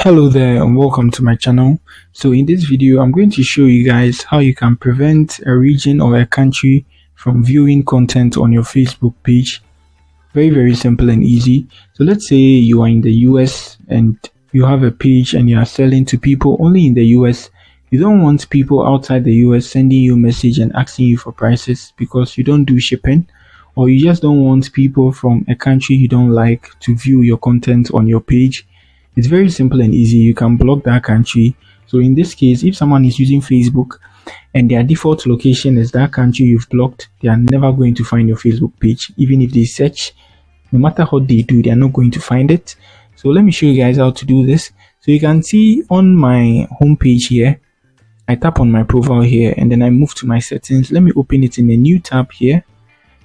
Hello there and welcome to my channel. So in this video I'm going to show you guys how you can prevent a region or a country from viewing content on your Facebook page. Very simple and easy. So let's say you are in the US and you have a page and you are selling to people only in the US. You don't want people outside the US sending you a message and asking you for prices because you don't do shipping, or you just don't want people from a country you don't like to view your content on your page. It's very simple and easy. You can block that country. So in this case, if someone is using Facebook and their default location is that country you've blocked, they are never going to find your Facebook page. Even if they search, no matter what they do, they are not going to find it. So let me show you guys how to do this. So you can see on my home page here, I tap on my profile here and then I move to my settings. Let me open it in a new tab here.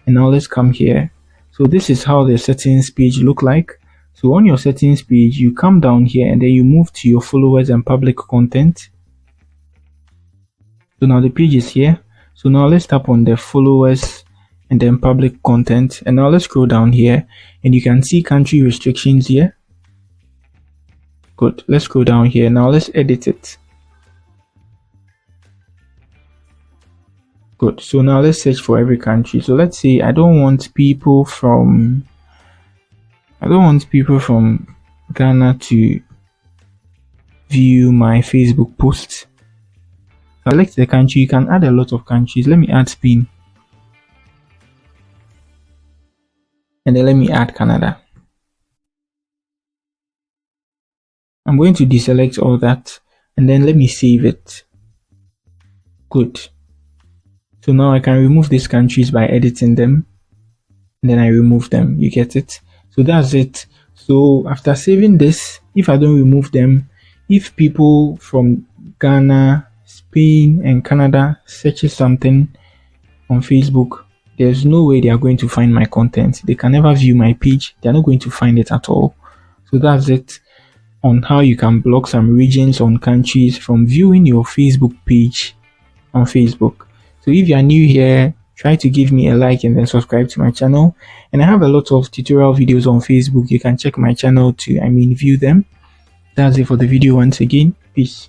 And now let's come here. So this is how the settings page look like. So on your settings page, you come down here and then you move to your followers and public content. So now the page is here. So now let's tap on the followers and then public content. And now let's scroll down here and you can see country restrictions here. Good. Let's scroll down here. Now let's edit it. Good. So now let's search for every country. So let's say I don't want people from Ghana to view my Facebook posts. Select the country. You can add a lot of countries. Let me add Spain. And then let me add Canada. I'm going to deselect all that and then let me save it. Good. So now I can remove these countries by editing them. And then I remove them. You get it? So that's it. So after saving this, if I don't remove them, if people from Ghana, Spain and Canada searches something on Facebook, there's no way they are going to find my content. They can never view my page. They're not going to find it at all. So that's it on how you can block some regions or countries from viewing your Facebook page on Facebook. So if you are new here, try to give me a like and then subscribe to my channel. And I have a lot of tutorial videos on Facebook. You can check my channel to view them. That's it for the video once again. Peace.